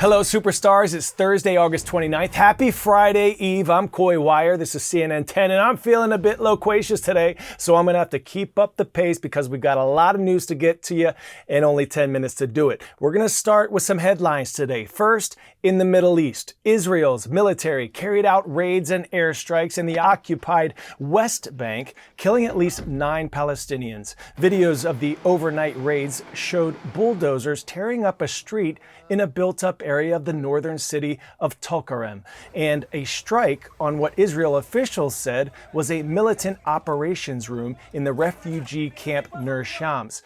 Hello, superstars. It's Thursday, August 29th. Happy Friday Eve. I'm Coy Wire. This is CNN 10, and I'm feeling a bit loquacious today, so I'm going to have to keep up the pace because we've got a lot of news to get to you and only 10 minutes to do it. We're going to start with some headlines today. First, in the Middle East, Israel's military carried out raids and airstrikes in the occupied West Bank, killing at least 9 Palestinians. Videos of the overnight raids showed bulldozers tearing up a street in a built-up area of the northern city of Tulkarem, and a strike on what Israel officials said was a militant operations room in the refugee camp Nur Shams.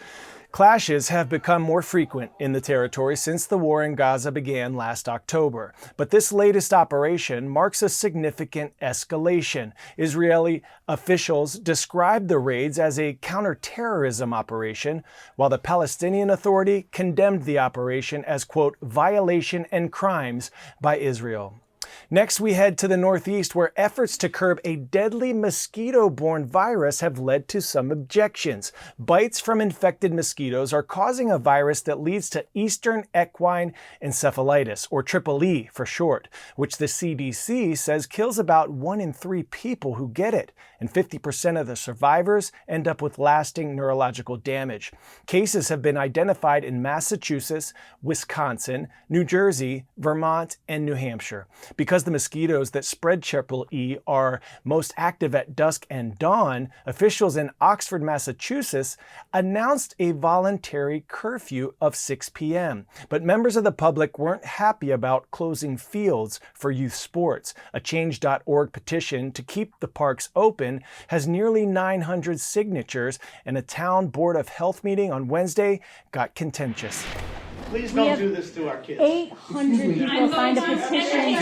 Clashes have become more frequent in the territory since the war in Gaza began last October. But this latest operation marks a significant escalation. Israeli officials described the raids as a counterterrorism operation, while the Palestinian Authority condemned the operation as, quote, violation and crimes by Israel. Next, we head to the Northeast, where efforts to curb a deadly mosquito-borne virus have led to some objections. Bites from infected mosquitoes are causing a virus that leads to Eastern equine encephalitis, or EEE for short, which the CDC says kills about 1 in 3 people who get it, and 50% of the survivors end up with lasting neurological damage. Cases have been identified in Massachusetts, Wisconsin, New Jersey, Vermont, and New Hampshire. Because the mosquitoes that spread EEE are most active at dusk and dawn, officials in Oxford, Massachusetts announced a voluntary curfew of 6 p.m. But members of the public weren't happy about closing fields for youth sports. A Change.org petition to keep the parks open has nearly 900 signatures, and a town board of health meeting on Wednesday got contentious. Please don't do this to our kids. 800 people signed a petition.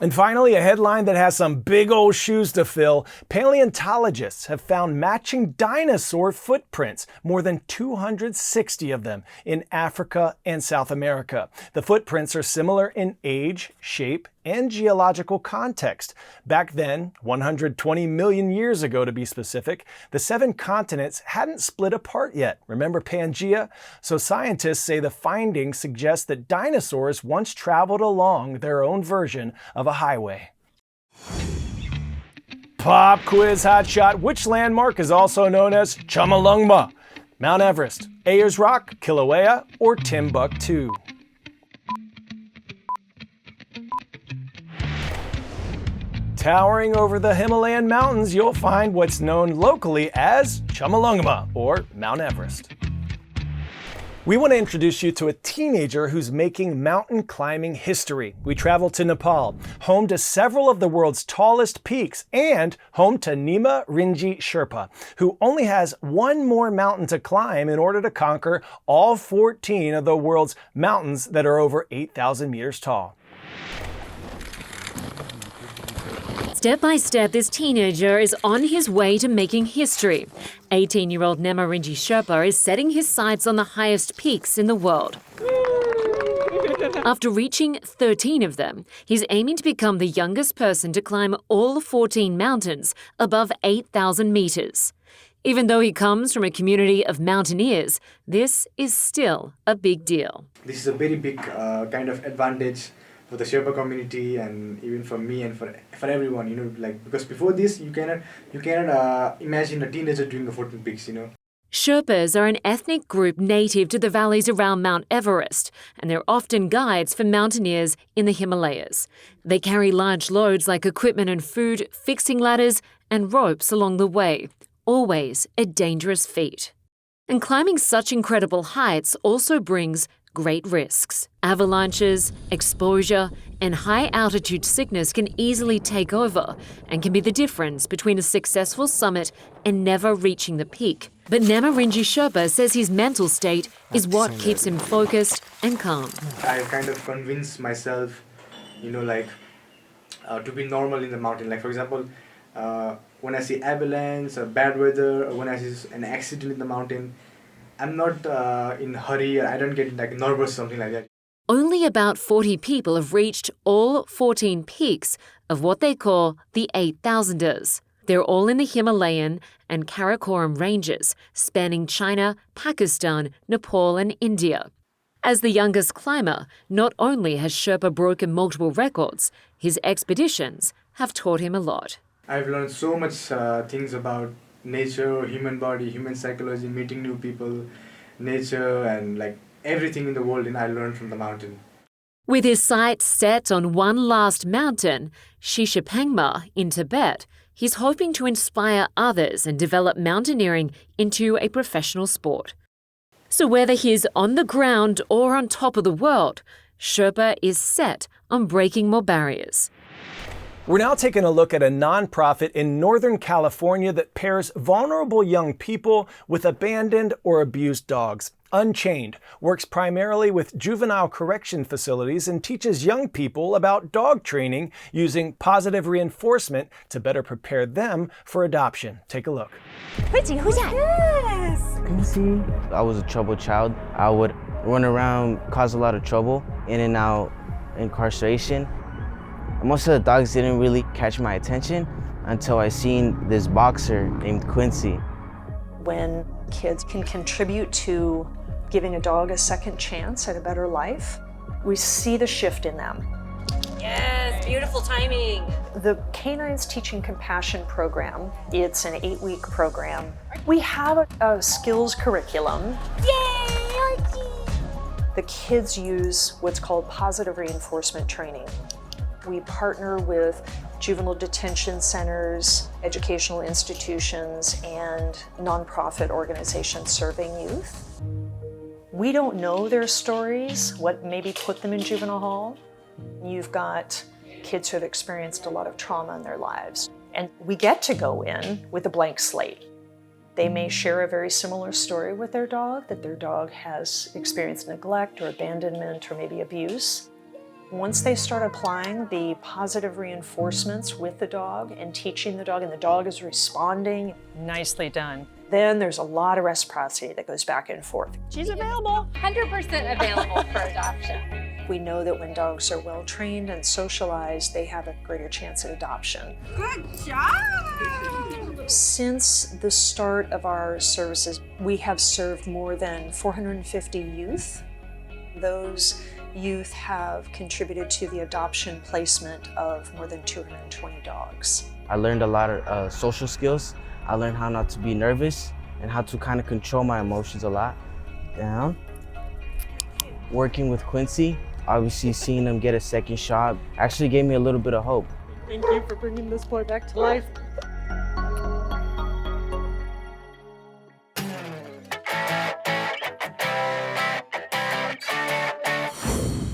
And finally, a headline that has some big old shoes to fill. Paleontologists have found matching dinosaur footprints, more than 260 of them, in Africa and South America. The footprints are similar in age, shape, and geological context. Back then, 120 million years ago to be specific, the 7 continents hadn't split apart yet. Remember Pangea? So scientists say the findings suggest that dinosaurs once traveled along their own version of a highway. Pop quiz hotshot. Which landmark is also known as Chomolungma? Mount Everest, Ayers Rock, Kilauea, or Timbuktu? Towering over the Himalayan mountains, you'll find what's known locally as Chomolungma, or Mount Everest. We want to introduce you to a teenager who's making mountain climbing history. We travel to Nepal, home to several of the world's tallest peaks, and home to Nima Rinji Sherpa, who only has one more mountain to climb in order to conquer all 14 of the world's mountains that are over 8,000 meters tall. Step by step, this teenager is on his way to making history. 18-year-old Nema Rinji Sherpa is setting his sights on the highest peaks in the world. After reaching 13 of them, he's aiming to become the youngest person to climb all 14 mountains above 8,000 meters. Even though he comes from a community of mountaineers, this is still a big deal. This is a very big kind of advantage for the Sherpa community, and even for me and for everyone, you know, like, because before this you cannot imagine a teenager doing the 14 peaks, you know. Sherpas are an ethnic group native to the valleys around Mount Everest, and they're often guides for mountaineers in the Himalayas. They carry large loads like equipment and food, fixing ladders and ropes along the way, always a dangerous feat. And climbing such incredible heights also brings great risks. Avalanches, exposure, and high-altitude sickness can easily take over and can be the difference between a successful summit and never reaching the peak. But Nema Rinji Sherpa says his mental state is what keeps him focused and calm. I kind of convinced myself, you know, like, to be normal in the mountain. Like, for example, when I see avalanche or bad weather, or when I see an accident in the mountain, I'm not in a hurry, or I don't get like nervous or something like that. Only about 40 people have reached all 14 peaks of what they call the 8,000ers. They're all in the Himalayan and Karakoram ranges, spanning China, Pakistan, Nepal and India. As the youngest climber, not only has Sherpa broken multiple records, his expeditions have taught him a lot. I've learned so much things about nature, human body, human psychology, meeting new people, nature, and like everything in the world, and I learned from the mountain. With his sights set on one last mountain, Shishapangma in Tibet, he's hoping to inspire others and develop mountaineering into a professional sport. So whether he's on the ground or on top of the world, Sherpa is set on breaking more barriers. We're now taking a look at a nonprofit in Northern California that pairs vulnerable young people with abandoned or abused dogs. Unchained works primarily with juvenile correction facilities and teaches young people about dog training using positive reinforcement to better prepare them for adoption. Take a look. Pretty, who's that? Yes! I was a troubled child. I would run around, cause a lot of trouble, in and out incarceration. Most of the dogs didn't really catch my attention until I seen this boxer named Quincy. When kids can contribute to giving a dog a second chance at a better life, we see the shift in them. Yes, beautiful timing. The Canines Teaching Compassion program, it's an 8-week program. We have a skills curriculum. Yay, Archie! The kids use what's called positive reinforcement training. We partner with juvenile detention centers, educational institutions, and nonprofit organizations serving youth. We don't know their stories, what maybe put them in juvenile hall. You've got kids who have experienced a lot of trauma in their lives, and we get to go in with a blank slate. They may share a very similar story with their dog, that their dog has experienced neglect or abandonment or maybe abuse. Once they start applying the positive reinforcements with the dog and teaching the dog, and the dog is responding, Nicely done. then there's a lot of reciprocity that goes back and forth. She's available. 100% available for adoption. We know that when dogs are well trained and socialized, they have a greater chance at adoption. Good job! Since the start of our services, we have served more than 450 youth. Those youth have contributed to the adoption placement of more than 220 dogs. I learned a lot of social skills. I learned how not to be nervous and how to kind of control my emotions a lot. Down. Working with Quincy, obviously seeing him get a second shot actually gave me a little bit of hope. Thank you for bringing this boy back to life.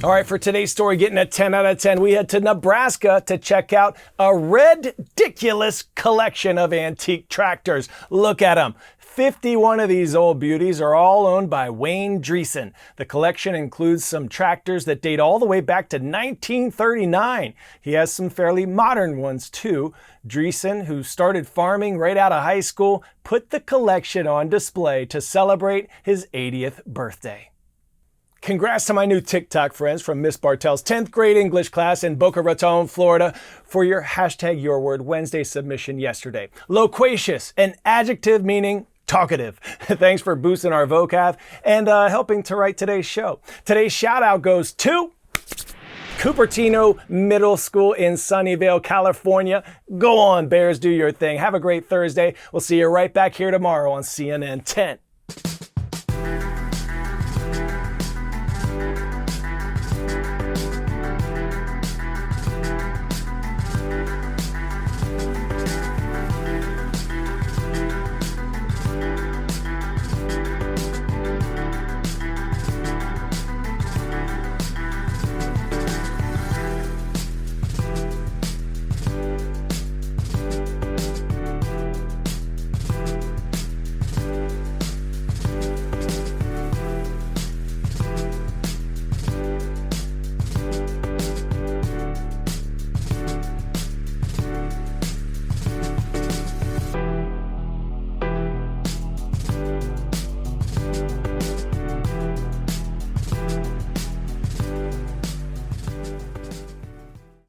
All right, for today's story, getting a 10 out of 10, we head to Nebraska to check out a ridiculous collection of antique tractors. Look at them. 51 of these old beauties are all owned by Wayne Dreesen. The collection includes some tractors that date all the way back to 1939. He has some fairly modern ones too. Dreesen, who started farming right out of high school, put the collection on display to celebrate his 80th birthday. Congrats to my new TikTok friends from Miss Bartel's 10th grade English class in Boca Raton, Florida, for your #YourWord Wednesday submission yesterday. Loquacious, an adjective meaning talkative. Thanks for boosting our vocab and helping to write today's show. Today's shout out goes to Cupertino Middle School in Sunnyvale, California. Go on, Bears, do your thing. Have a great Thursday. We'll see you right back here tomorrow on CNN 10.